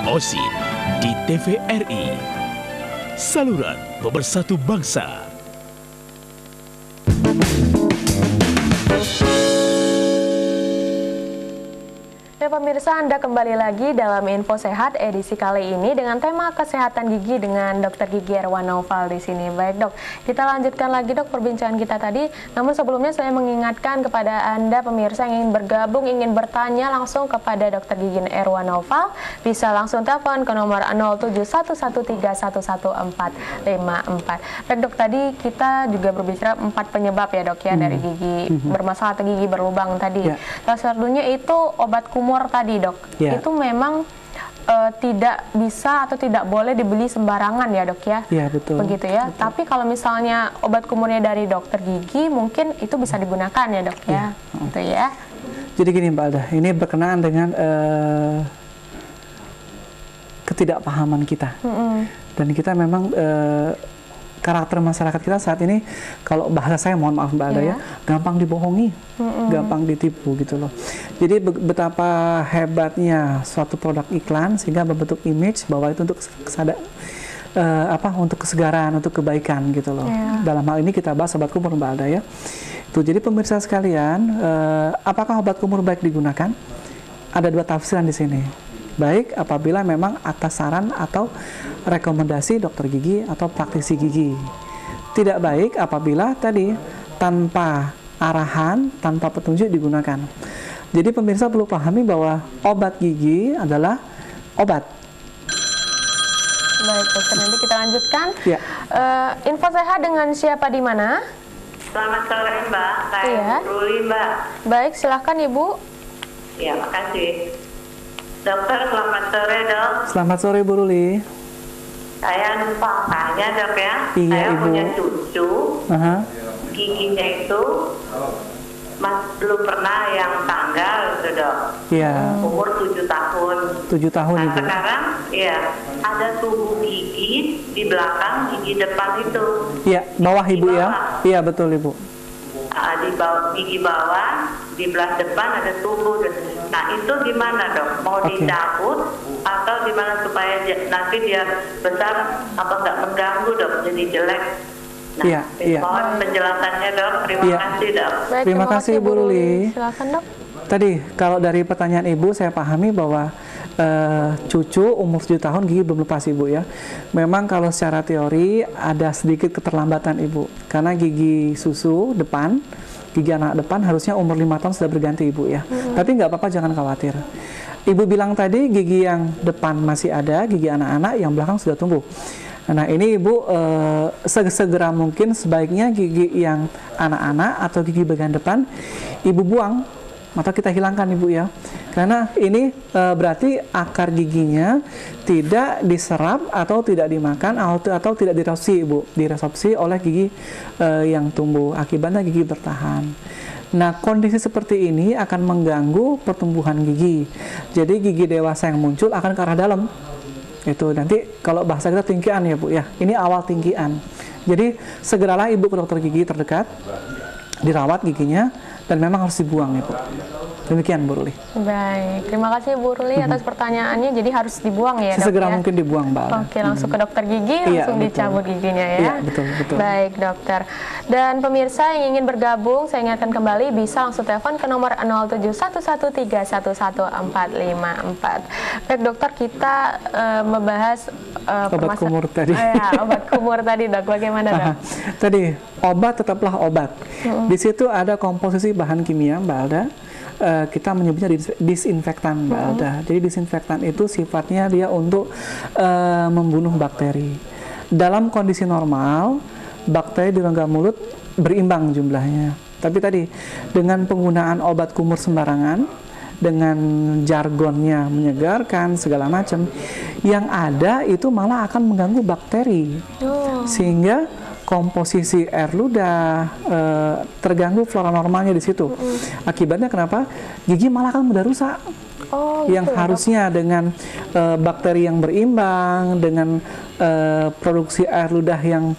OSIN di TVRI. Saluran Pemersatu Bangsa. Ya pemirsa, Anda kembali lagi dalam Info Sehat edisi kali ini dengan tema kesehatan gigi dengan Dr. Gigi Erwan Naufal di sini. Baik dok, kita lanjutkan lagi dok perbincangan kita tadi. Namun sebelumnya saya mengingatkan kepada Anda pemirsa yang ingin bergabung, ingin bertanya langsung kepada Dr. Gigi Erwan Naufal, bisa langsung telepon ke nomor 0711311454. Baik dok, tadi kita juga berbicara 4 penyebab ya dok ya dari gigi bermasalah atau gigi berlubang tadi. Salah satunya itu obat kumur tadi dok, itu memang tidak bisa atau tidak boleh dibeli sembarangan ya dok ya? Iya betul. Begitu ya. Betul. Tapi kalau misalnya obat kumurnya dari dokter gigi mungkin itu bisa digunakan ya dok ya? Gitu ya. Jadi gini Mbak Alda, ini berkenaan dengan ketidakpahaman kita. Dan kita memang karakter masyarakat kita saat ini, kalau bahasa saya mohon maaf Mbak Alda ya, gampang dibohongi, gampang ditipu gitu loh. Jadi betapa hebatnya suatu produk iklan sehingga membentuk image bahwa itu untuk untuk kesegaran, untuk kebaikan gitu loh. Dalam hal ini kita bahas obat kumur Mbak Alda ya. Itu jadi pemirsa sekalian, apakah obat kumur baik digunakan? Ada 2 tafsiran di sini. Baik apabila memang atas saran atau rekomendasi dokter gigi atau praktisi gigi. Tidak baik apabila tadi tanpa arahan, tanpa petunjuk digunakan. Jadi pemirsa perlu pahami bahwa obat gigi adalah obat. Baik dokter, nanti kita lanjutkan. Info sehat dengan siapa di mana? Selamat sore Mbak, saya Ruli Mbak. Baik, silahkan Ibu. Ya, makasih. Dokter, selamat sore dok. Selamat sore Bu Ruli. Saya lupa tanya dok ya. Iya, saya Ibu. punya cucu, giginya itu belum pernah yang tanggal itu dok. Iya. Umur 7 tahun. 7 tahun nah, Ibu. sekarang ya ada tubuh gigi di belakang gigi depan itu. Iya, bawah Ibu ya. Iya betul Ibu. Di bawah gigi bawah, di belah depan ada tubuh. Nah itu gimana dok? Mau dicabut atau gimana supaya nanti dia besar apa nggak mengganggu dok? Jadi jelek. Nah, mohon penjelasannya dok. Terima kasih dok. Baik, terima kasih Bu Ruli. Silakan dok. Tadi kalau dari pertanyaan Ibu saya pahami bahwa cucu umur 7 tahun gigi belum lepas Ibu ya. Memang kalau secara teori ada sedikit keterlambatan Ibu. Karena gigi susu depan, gigi anak depan harusnya umur 5 tahun sudah berganti Ibu ya. Tapi nggak apa-apa, jangan khawatir. Ibu bilang tadi gigi yang depan masih ada, gigi anak-anak yang belakang sudah tumbuh. Nah ini Ibu segera mungkin sebaiknya gigi yang anak-anak atau gigi bagian depan Ibu buang atau kita hilangkan Ibu ya. Karena ini berarti akar giginya tidak diserap atau tidak dimakan atau tidak diresorpsi Ibu, diresorpsi oleh gigi yang tumbuh, akibatnya gigi bertahan. Nah kondisi seperti ini akan mengganggu pertumbuhan gigi. Jadi gigi dewasa yang muncul akan ke arah dalam. Itu nanti kalau bahasa kita tingkian ya Bu ya. Ini awal tingkian. Jadi segeralah Ibu ke dokter gigi terdekat, dirawat giginya dan memang harus dibuang ya Bu. Demikian Bu Ruli. Baik, terima kasih Bu Ruli atas pertanyaannya. Jadi harus dibuang ya dok? Segera mungkin dibuang Mbak. Oke, langsung ke dokter gigi, langsung dicabut giginya ya. Iya, betul. Baik dokter. Dan pemirsa yang ingin bergabung, saya ingatkan kembali bisa langsung telepon ke nomor 0711311454. Baik dokter, kita membahas obat kumur tadi. Obat kumur tadi dok, bagaimana dok? Tadi obat tetaplah obat. Di situ ada komposisi bahan kimia Mbak Alda. Kita menyebutnya disinfektan Mbak Alda. Jadi disinfektan itu sifatnya dia untuk membunuh bakteri. Dalam kondisi normal, bakteri di rongga mulut berimbang jumlahnya. Tapi tadi dengan penggunaan obat kumur sembarangan, dengan jargonnya menyegarkan segala macam, yang ada itu malah akan mengganggu bakteri. Sehingga komposisi air ludah terganggu flora normalnya di situ. Akibatnya kenapa? Gigi malah akan mudah rusak. Yang harusnya dengan bakteri yang berimbang, dengan produksi air ludah yang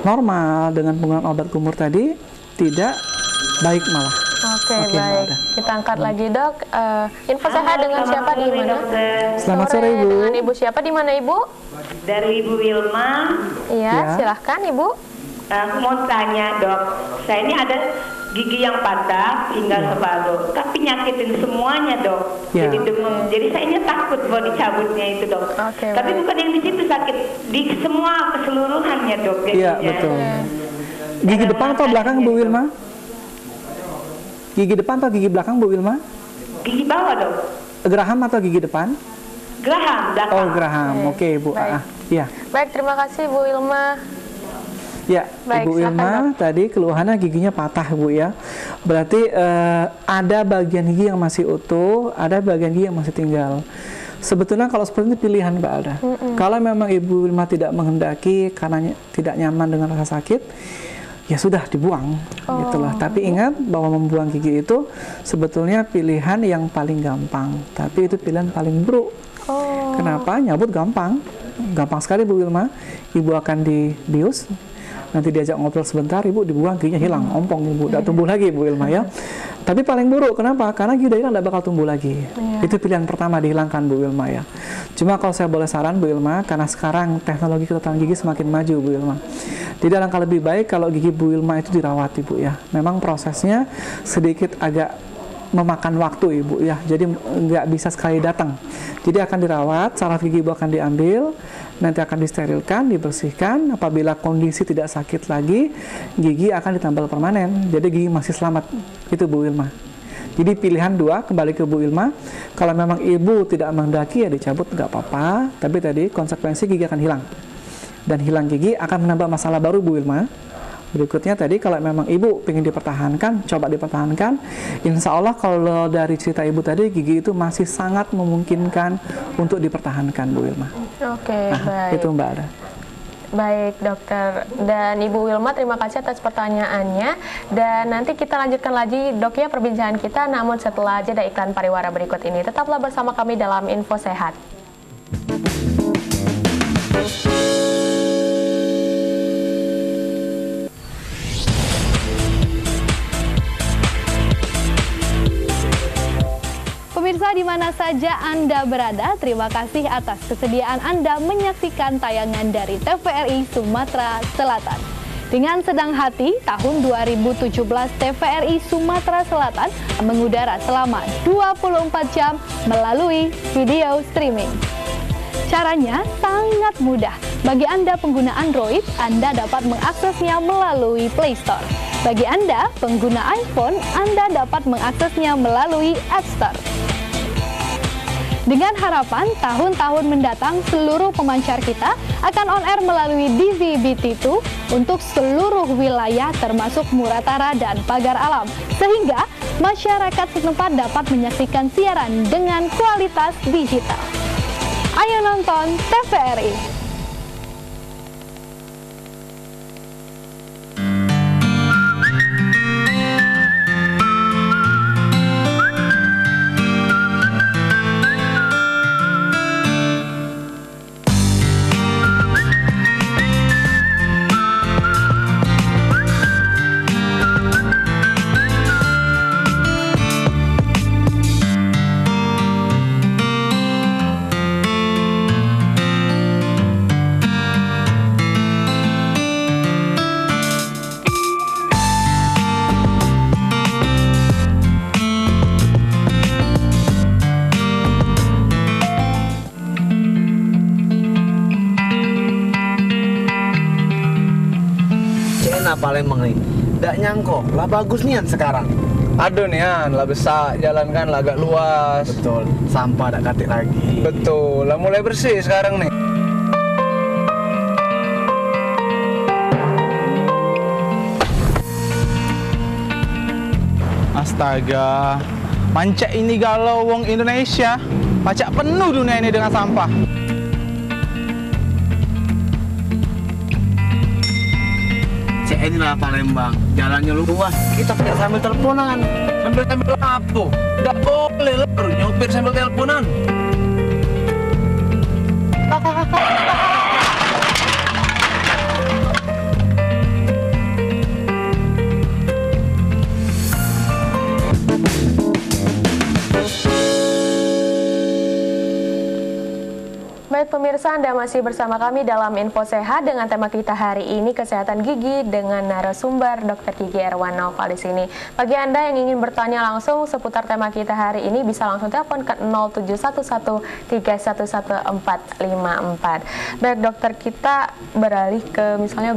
normal, dengan penggunaan obat kumur tadi tidak baik malah. Oke, baik. Kita angkat lagi, Dok. Info sehat dengan siapa di mana? Selamat sore, Ibu. Dengan Ibu siapa di mana, Ibu? Dari Ibu Wilma. Iya, silahkan, Ibu. Aku mau tanya, Dok. Saya ini ada gigi yang patah tinggal separuh, tapi nyakitin semuanya, Dok. Jadi demam. Jadi saya takut mau dicabutnya itu, Dok. Tapi bukan yang di situ sakit, di semua keseluruhannya, Dok. Iya, betul. Gigi depan atau belakang, Bu Wilma? Gigi depan atau gigi belakang, Bu Wilma? Gigi bawah, Dok. Geraham atau gigi depan? Geraham, belakang. Oh, geraham. Oke, Bu. Iya. Baik, terima kasih Bu Wilma. Ya, baik, Ibu Wilma tadi keluhannya giginya patah, Bu ya. Berarti ada bagian gigi yang masih utuh, ada bagian gigi yang masih tinggal. Sebetulnya kalau seperti ini pilihan, Mbak Alda. Kalau memang Ibu Wilma tidak menghendaki karena tidak nyaman dengan rasa sakit, ya sudah dibuang, gitulah. Tapi ingat bahwa membuang gigi itu sebetulnya pilihan yang paling gampang, tapi itu pilihan paling buruk. Kenapa? Nyabut gampang sekali, Bu Wilma. Ibu akan dibius. Nanti diajak ngobrol sebentar, Ibu dibuang, giginya hilang, ompong Ibu, tidak tumbuh lagi, Bu Wilma ya. Tapi paling buruk, kenapa? Karena gigi hilang tidak bakal tumbuh lagi. Itu pilihan pertama, dihilangkan, Bu Wilma ya. Cuma kalau saya boleh saran, Bu Wilma, karena sekarang teknologi kedokteran gigi semakin maju, Bu Wilma. Tidak alangkah lebih baik kalau gigi Bu Wilma itu dirawat, Ibu ya. Memang prosesnya sedikit agak memakan waktu, Ibu ya. Jadi nggak bisa sekali datang. Jadi akan dirawat, saraf gigi Ibu akan diambil, nanti akan disterilkan, dibersihkan. Apabila kondisi tidak sakit lagi, gigi akan ditambal permanen. Jadi gigi masih selamat. Itu Bu Wilma. Jadi pilihan dua, kembali ke Bu Wilma. Kalau memang Ibu tidak menghendaki, ya dicabut, nggak apa-apa. Tapi tadi konsekuensi gigi akan hilang. Dan hilang gigi akan menambah masalah baru, Bu Wilma. Berikutnya tadi, kalau memang Ibu ingin dipertahankan, coba dipertahankan. Insya Allah kalau dari cerita Ibu tadi, gigi itu masih sangat memungkinkan untuk dipertahankan, Bu Wilma. Oke, baik. Itu Mbak Ada. Baik, Dokter. Dan Ibu Wilma, terima kasih atas pertanyaannya. Dan nanti kita lanjutkan lagi, Dok ya, perbincangan kita. Namun setelah jeda iklan pariwara berikut ini, tetaplah bersama kami dalam Info Sehat. Pemirsa di mana saja Anda berada, terima kasih atas kesediaan Anda menyaksikan tayangan dari TVRI Sumatera Selatan. Dengan sedang hati, tahun 2017 TVRI Sumatera Selatan mengudara selama 24 jam melalui video streaming. Caranya sangat mudah. Bagi Anda pengguna Android, Anda dapat mengaksesnya melalui Play Store. Bagi Anda pengguna iPhone, Anda dapat mengaksesnya melalui App Store. Dengan harapan tahun-tahun mendatang seluruh pemancar kita akan on air melalui DVB-T2 untuk seluruh wilayah termasuk Muratara dan Pagar Alam, sehingga masyarakat setempat dapat menyaksikan siaran dengan kualitas digital. Ayo nonton TVRI. Palembang nih, nggak nyangkok lah bagus nian sekarang. Aduh nian, lah besar, jalan kan lah agak luas. Betul, sampah tak katik lagi. Betul, lah mulai bersih sekarang nih. Astaga, mancak ini galau wong Indonesia, pacak penuh dunia ini dengan sampah. Inilah Palembang, jalannya luas, kita tidak sambil teleponan. Sambil apa? Tidak boleh lur, nyopir sambil teleponan. Baik pemirsa, Anda masih bersama kami dalam Info Sehat dengan tema kita hari ini kesehatan gigi dengan narasumber Dr. Gigi Erwan Naufal di sini. Bagi Anda yang ingin bertanya langsung seputar tema kita hari ini bisa langsung telepon ke 0711311454. Baik dokter, kita beralih ke misalnya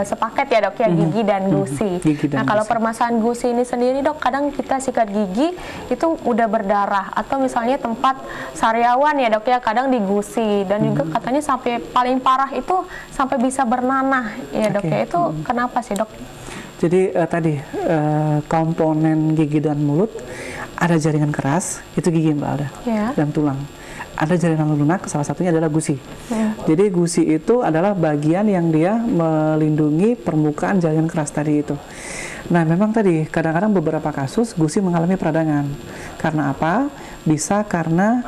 sepaket ya dok ya, gigi dan gusi. Nah kalau permasalahan gusi ini sendiri dok, kadang kita sikat gigi itu udah berdarah atau misalnya tempat sariawan ya dok ya, kadang di gusi dan juga katanya sampai paling parah itu sampai bisa bernanah ya dok ya, itu kenapa sih dok? Jadi komponen gigi dan mulut ada jaringan keras, itu gigi Mbak Alda, dan tulang. Ada jaringan lunak, salah satunya adalah gusi. Jadi gusi itu adalah bagian yang dia melindungi permukaan jaringan keras tadi itu. Nah memang tadi kadang-kadang beberapa kasus gusi mengalami peradangan. Karena apa? Bisa karena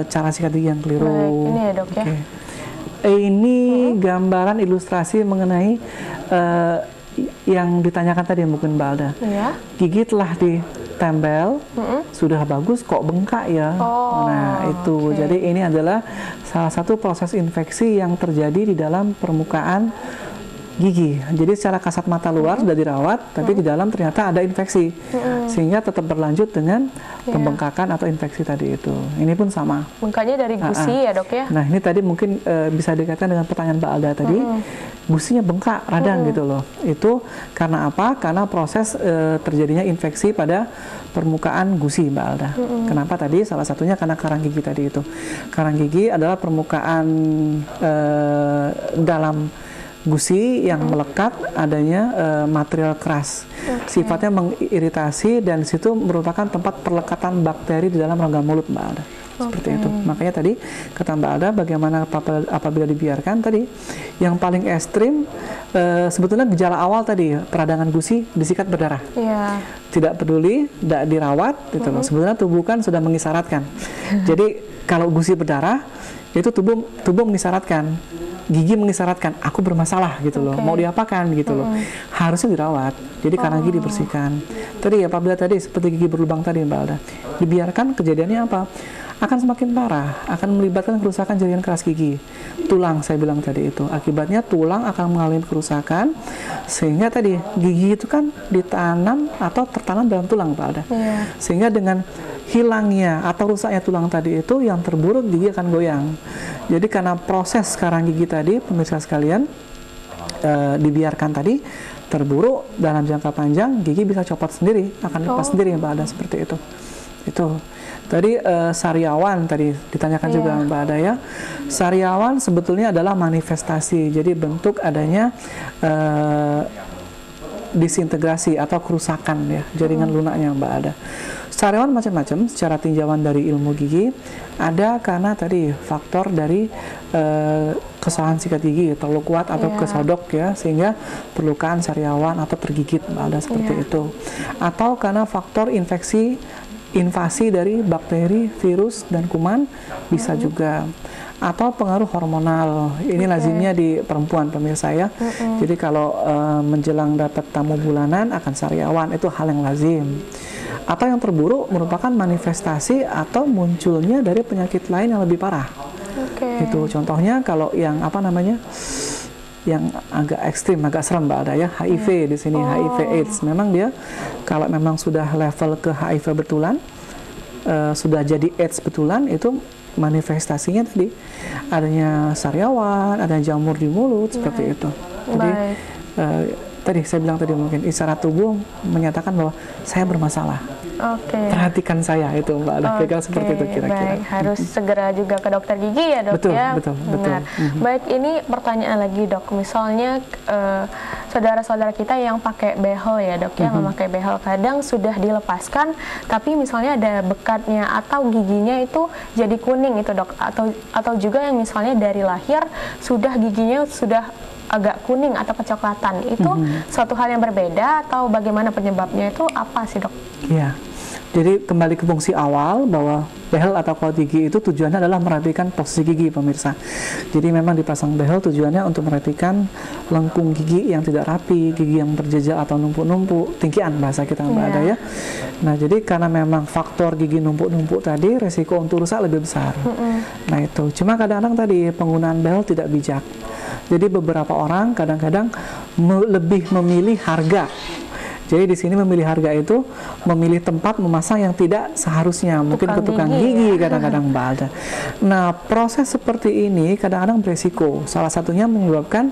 cara sikat gigi yang keliru. Baik, ini ya dok ya. Ini gambaran ilustrasi mengenai yang ditanyakan tadi mungkin Mbak Alda. Gigi telah ditempel, sudah bagus kok bengkak ya. Nah itu, jadi ini adalah salah satu proses infeksi yang terjadi di dalam permukaan gigi. Jadi secara kasat mata luar sudah dirawat, tapi di dalam ternyata ada infeksi, sehingga tetap berlanjut dengan pembengkakan atau infeksi tadi itu. Ini pun sama. Bengkaknya dari gusi ya dok ya? Nah ini tadi mungkin bisa dikaitkan dengan pertanyaan Mbak Alda tadi, gusinya bengkak, radang gitu loh. Itu karena apa? Karena proses terjadinya infeksi pada permukaan gusi Mbak Alda. Kenapa tadi? Salah satunya karena karang gigi tadi itu. Karang gigi adalah permukaan dalam gusi yang melekat adanya material keras, sifatnya mengiritasi dan situ merupakan tempat perlekatan bakteri di dalam rongga mulut Mbak Alda. Seperti itu. Makanya tadi kata Mbak Alda bagaimana apabila dibiarkan tadi, yang paling ekstrim sebetulnya gejala awal tadi peradangan gusi disikat berdarah. Tidak peduli, tidak dirawat gitu loh. Sebetulnya tubuh kan sudah mengisyaratkan. Jadi kalau gusi berdarah itu tubuh mengisyaratkan, gigi mengisyaratkan aku bermasalah gitu loh, mau diapakan gitu loh, harusnya dirawat. Jadi karena gigi dibersihkan. Tadi apabila tadi seperti gigi berlubang tadi Mbak Alda, dibiarkan kejadiannya apa? Akan semakin parah, akan melibatkan kerusakan jaringan keras gigi, tulang saya bilang tadi itu. Akibatnya tulang akan mengalami kerusakan, sehingga tadi gigi itu kan ditanam atau tertanam dalam tulang Mbak Alda. Sehingga dengan hilangnya atau rusaknya tulang tadi itu, yang terburuk gigi akan goyang. Jadi karena proses karang gigi tadi, pemirsa sekalian, dibiarkan tadi terburuk, dalam jangka panjang gigi bisa copot sendiri, akan lepas sendiri Mbak Alda, seperti itu. Itu tadi sariawan tadi ditanyakan juga Mbak Alda ya. Sariawan sebetulnya adalah manifestasi, jadi bentuk adanya disintegrasi atau kerusakan ya jaringan lunaknya Mbak Alda. Sariawan macam-macam secara tinjauan dari ilmu gigi. Ada karena tadi faktor dari kesalahan sikat gigi terlalu kuat atau kesodok ya, sehingga perlukan sariawan atau tergigit Mbak Alda, seperti itu. Atau karena faktor invasi dari bakteri, virus, dan kuman bisa juga. Atau pengaruh hormonal, ini lazimnya di perempuan pemirsa ya. Jadi kalau menjelang dapat tamu bulanan akan sariawan, itu hal yang lazim. Atau yang terburuk merupakan manifestasi atau munculnya dari penyakit lain yang lebih parah. Itu contohnya kalau yang apa namanya, yang agak ekstrim, agak serem Mbak Alda ya, HIV di sini, HIV/AIDS. Memang dia kalau memang sudah level ke HIV betulan, sudah jadi AIDS betulan, itu manifestasinya tadi adanya sariawan, ada jamur di mulut, seperti itu. Jadi tadi saya bilang tadi mungkin isyarat tubuh menyatakan bahwa saya bermasalah. Perhatikan saya, itu Mbak Alda, kira-kira seperti itu kira-kira. Baik, harus segera juga ke dokter gigi ya dok ya. Betul. Baik, ini pertanyaan lagi dok, misalnya saudara-saudara kita yang pakai behel ya dok ya, memakai behel kadang sudah dilepaskan, tapi misalnya ada bekatnya atau giginya itu jadi kuning itu dok, atau juga yang misalnya dari lahir sudah giginya sudah agak kuning atau kecoklatan, itu suatu hal yang berbeda atau bagaimana penyebabnya, itu apa sih dok? Iya, Jadi kembali ke fungsi awal bahwa behel atau kawat gigi itu tujuannya adalah merapikan posisi gigi, pemirsa. Jadi memang dipasang behel tujuannya untuk merapikan lengkung gigi yang tidak rapi, gigi yang berjejal atau numpuk-numpuk, tingkian bahasa kita ada ya. Nah, jadi karena memang faktor gigi numpuk-numpuk tadi, resiko untuk rusak lebih besar. Nah itu, cuma kadang-kadang tadi penggunaan behel tidak bijak. Jadi beberapa orang kadang-kadang lebih memilih harga. Jadi di sini memilih harga itu memilih tempat memasang yang tidak seharusnya, mungkin ke tukang gigi kadang-kadang Mbak Alda. Nah, proses seperti ini kadang-kadang beresiko. Salah satunya menyebabkan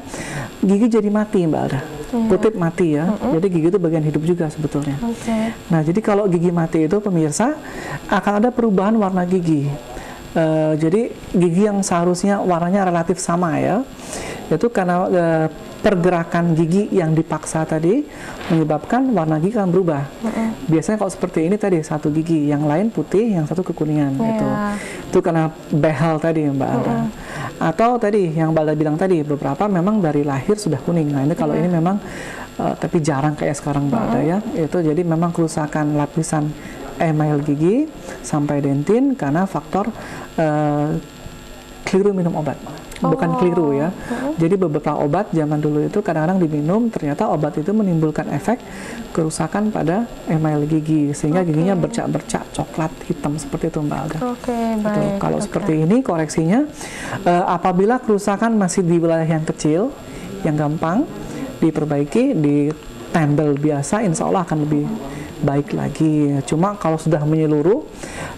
gigi jadi mati, Mbak Alda. Kutip mati ya. Jadi gigi itu bagian hidup juga sebetulnya. Nah, jadi kalau gigi mati itu pemirsa akan ada perubahan warna gigi. Jadi gigi yang seharusnya warnanya relatif sama ya, itu karena pergerakan gigi yang dipaksa tadi menyebabkan warna gigi akan berubah. Biasanya kalau seperti ini tadi satu gigi, yang lain putih, yang satu kekuningan gitu. Itu karena behel tadi Mbak Alda. Atau tadi yang Mbak Alda bilang tadi, beberapa memang dari lahir sudah kuning. Nah ini kalau ini memang tapi jarang kayak sekarang Mbak Alda ya. Itu jadi memang kerusakan lapisan email gigi sampai dentin karena faktor keliru minum obat. Bukan keliru ya. Jadi beberapa obat zaman dulu itu kadang-kadang diminum, ternyata obat itu menimbulkan efek kerusakan pada email gigi sehingga giginya bercak-bercak coklat hitam seperti itu Mbak Alda. Baik. Kalau seperti ini koreksinya apabila kerusakan masih di wilayah yang kecil, yang gampang diperbaiki, ditempel biasa, insya Allah akan lebih baik lagi. Cuma kalau sudah menyeluruh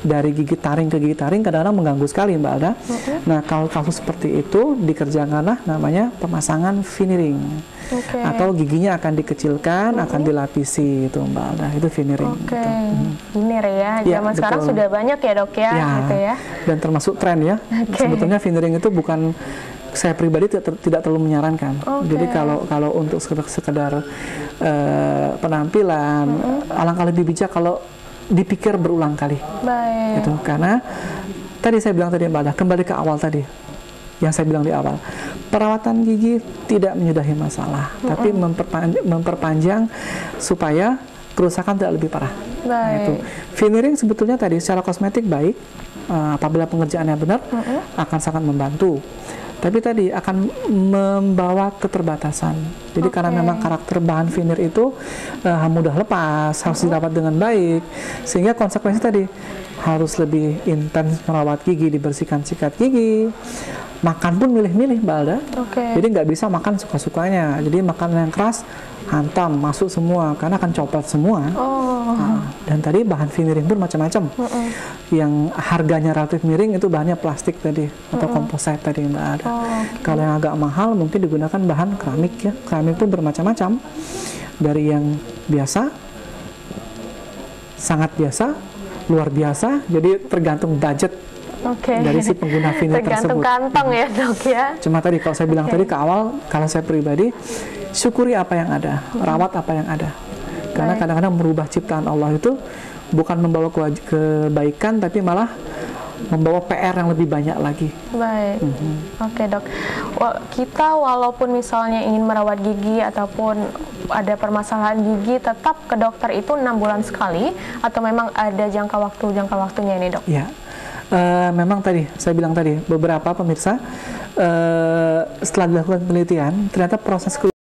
dari gigi taring ke gigi taring kadang-kadang mengganggu sekali Mbak Alda. Nah kalau kasus seperti itu dikerjakanlah namanya pemasangan veneering. Atau giginya akan dikecilkan, akan dilapisi itu Mbak Alda, itu veneering. Veneer ya, zaman sekarang sudah banyak ya dok ya, gitu ya. Dan termasuk tren ya. Sebetulnya veneering itu bukan, saya pribadi tidak terlalu menyarankan. Jadi kalau untuk sekedar penampilan, alangkah lebih bijak kalau dipikir berulang kali. Gitu. Karena tadi saya bilang tadi Mbak Alda, kembali ke awal tadi yang saya bilang di awal, perawatan gigi tidak menyudahi masalah, tapi memperpanjang supaya kerusakan tidak lebih parah. Itu veneering sebetulnya tadi secara kosmetik baik, apabila pengerjaannya benar akan sangat membantu. Tapi tadi akan membawa keterbatasan. Jadi karena memang karakter bahan veneer itu mudah lepas, harus dirawat dengan baik, sehingga konsekuensi tadi harus lebih intens merawat gigi, dibersihkan sikat gigi, makan pun milih-milih Mbak Alda. Jadi nggak bisa makan suka-sukanya. Jadi makanan yang keras hantam masuk semua karena akan copot semua. Dan tadi bahan veneering pun macam-macam. Yang harganya relatif miring itu bahannya plastik tadi atau komposit tadi Mbak Alda. Kalau yang agak mahal mungkin digunakan bahan keramik ya. Keramik pun bermacam-macam. Dari yang biasa, sangat biasa, luar biasa. Jadi tergantung budget dari si pengguna veneer tersebut. Tergantung kantong ya dok ya. Cuma tadi kalau saya bilang tadi ke awal, kalau saya pribadi syukuri apa yang ada, rawat apa yang ada. Karena kadang-kadang merubah ciptaan Allah itu bukan membawa kebaikan, tapi malah membawa PR yang lebih banyak lagi. Oke dok. Kita walaupun misalnya ingin merawat gigi ataupun ada permasalahan gigi, tetap ke dokter itu 6 bulan sekali atau memang ada jangka waktunya ini dok? Ya. Memang tadi saya bilang tadi beberapa pemirsa setelah dilakukan penelitian ternyata proses